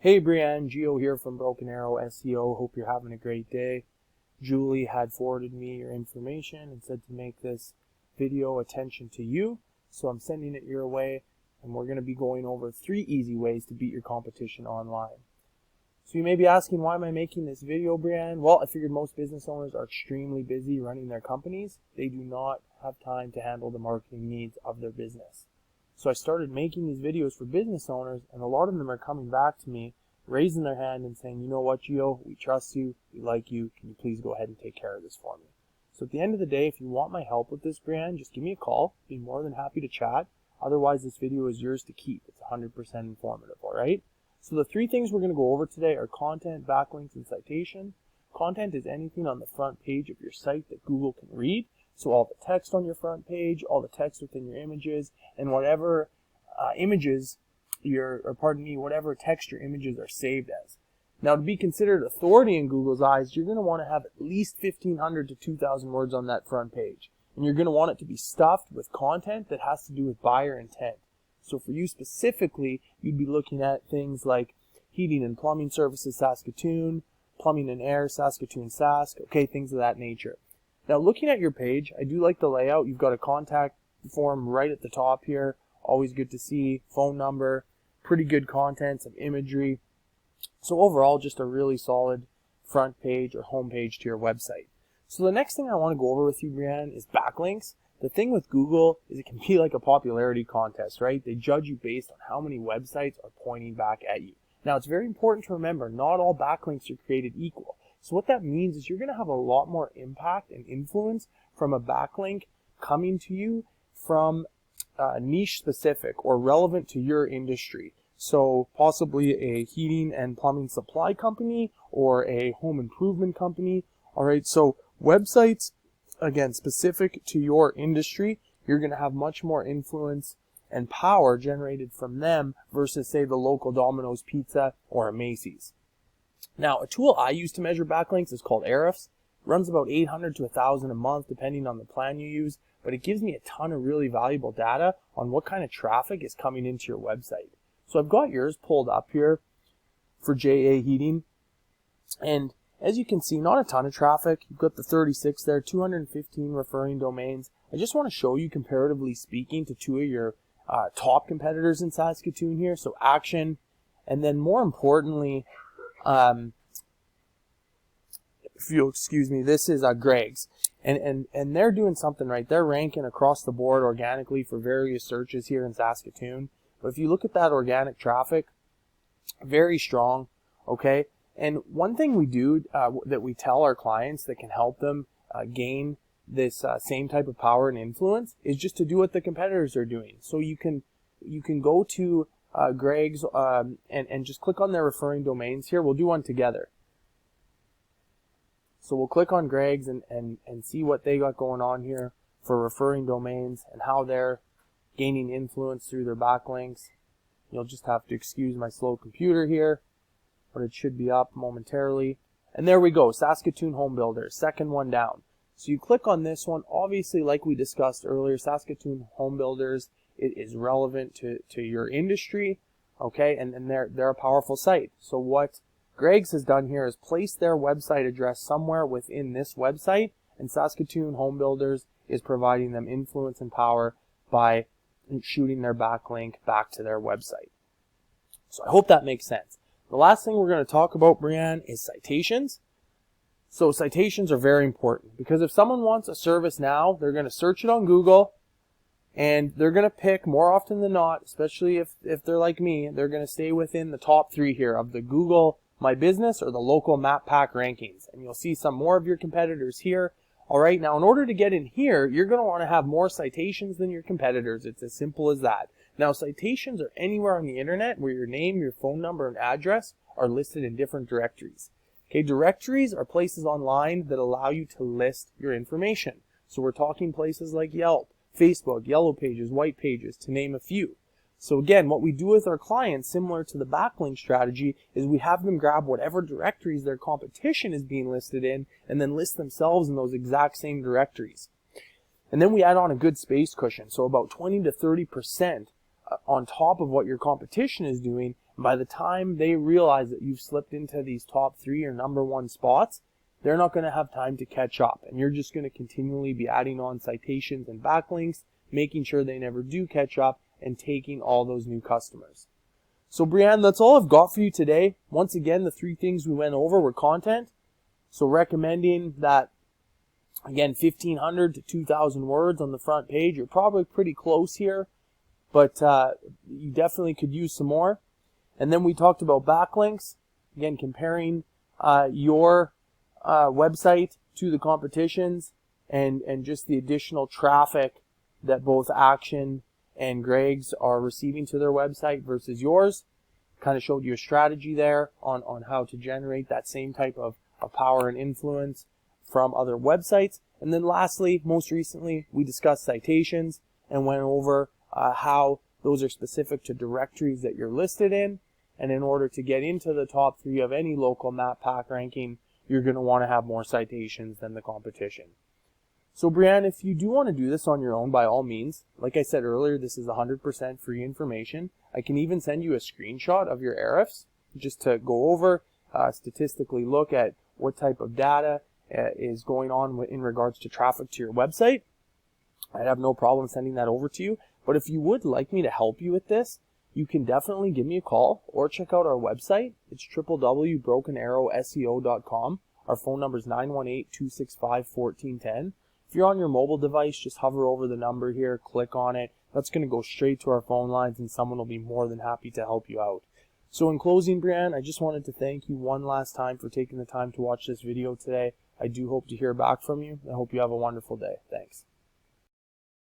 Hey Brianne, Gio here from Broken Arrow SEO. Hope you're having a great day. Julie had forwarded me your information and said to make this video attention to you. So I'm sending it your way, and we're going to be going over 3 easy ways to beat your competition online. So you may be asking, why am I making this video, Brianne? Well, I figured most business owners are extremely busy running their companies. They do not have time to handle the marketing needs of their business. So I started making these videos for business owners, and a lot of them are coming back to me, raising their hand and saying, you know what, Gio, we trust you, we like you, can you please go ahead and take care of this for me? So at the end of the day, if you want my help with this, brand, just give me a call. I'd be more than happy to chat. Otherwise, this video is yours to keep. It's 100% informative, all right? So the 3 things we're going to go over today are content, backlinks, and citation. Content is anything on the front page of your site that Google can read. So all the text on your front page, all the text within your images, and whatever whatever text your images are saved as. Now, to be considered authority in Google's eyes, you're going to want to have at least 1,500 to 2,000 words on that front page. And you're going to want it to be stuffed with content that has to do with buyer intent. So for you specifically, you'd be looking at things like heating and plumbing services, Saskatoon, plumbing and air, Saskatoon, Sask, okay, things of that nature. Now, looking at your page, I do like the layout. You've got a contact form right at the top here. Always good to see. Phone number, pretty good content, some imagery. So overall, just a really solid front page or home page to your website. So the next thing I want to go over with you, Brianne, is backlinks. The thing with Google is it can be like a popularity contest, right? They judge you based on how many websites are pointing back at you. Now, it's very important to remember, not all backlinks are created equal. So what that means is you're going to have a lot more impact and influence from a backlink coming to you from niche specific or relevant to your industry. So possibly a heating and plumbing supply company or a home improvement company. All right, so websites, again, specific to your industry, you're going to have much more influence and power generated from them versus, say, the local Domino's Pizza or a Macy's. Now, a tool I use to measure backlinks is called Ahrefs. It runs about 800 to 1,000 a month, depending on the plan you use, but it gives me a ton of really valuable data on what kind of traffic is coming into your website. So I've got yours pulled up here for JA Heating, and as you can see, not a ton of traffic. You've got the 36 there, 215 referring domains. I just want to show you, comparatively speaking, to 2 of your top competitors in Saskatoon here. So Action, and then more importantly, if you'll excuse me, this is Greg's. And they're doing something right. They're ranking across the board organically for various searches here in Saskatoon. But if you look at that organic traffic, very strong, okay? And one thing we do that we tell our clients that can help them gain this same type of power and influence is just to do what the competitors are doing. So you can go to Greg's and just click on their referring domains here. We'll do one together. So we'll click on Greg's and see what they got going on here for referring domains and how they're gaining influence through their backlinks. You'll just have to excuse my slow computer here, but it should be up momentarily. And there we go, Saskatoon Home Builders, second one down. So you click on this one. Obviously, like we discussed earlier, Saskatoon Home Builders is relevant to your industry, okay? And they're a powerful site. So what Greg's has done here is place their website address somewhere within this website, and Saskatoon Home Builders is providing them influence and power by shooting their backlink back to their website. So I hope that makes sense. The last thing we're going to talk about, Brianne, is citations. So citations are very important because if someone wants a service now, they're going to search it on Google, and they're going to pick, more often than not, especially if they're like me, they're going to stay within the top 3 here of the Google My Business or the local map pack rankings. And you'll see some more of your competitors here. All right, now in order to get in here, you're going to want to have more citations than your competitors. It's as simple as that. Now, citations are anywhere on the internet where your name, your phone number, and address are listed in different directories. Okay, directories are places online that allow you to list your information. So we're talking places like Yelp, Facebook, Yellow Pages, White Pages, to name a few. So again, what we do with our clients, similar to the backlink strategy, is we have them grab whatever directories their competition is being listed in and then list themselves in those exact same directories. And then we add on a good space cushion, so about 20 to 30% on top of what your competition is doing And by the time they realize that you've slipped into these top 3 or number 1 spots, they're not going to have time to catch up. And you're just going to continually be adding on citations and backlinks, making sure they never do catch up, and taking all those new customers. So Brianne, that's all I've got for you today. Once again, the 3 things we went over were content. So recommending that, again, 1,500 to 2,000 words on the front page. You're probably pretty close here, but you definitely could use some more. And then we talked about backlinks. Again, comparing your website to the competition's and just the additional traffic that both Action and Greg's are receiving to their website versus yours. Kind of showed you a strategy there on how to generate that same type of power and influence from other websites. And then lastly, most recently, we discussed citations and went over how those are specific to directories that you're listed in. And in order to get into the top 3 of any local map pack ranking, you're going to want to have more citations than the competition. So Brianne, if you do want to do this on your own, by all means, like I said earlier, this is 100% free information. I can even send you a screenshot of your Ahrefs just to go over, statistically look at what type of data is going on in regards to traffic to your website. I'd have no problem sending that over to you. But if you would like me to help you with this, you can definitely give me a call or check out our website. It's www.brokenarrowseo.com. Our phone number is 918-265-1410. If you're on your mobile device, just hover over the number here, click on it. That's going to go straight to our phone lines, and someone will be more than happy to help you out. So in closing, Brianne, I just wanted to thank you one last time for taking the time to watch this video today. I do hope to hear back from you. I hope you have a wonderful day. Thanks.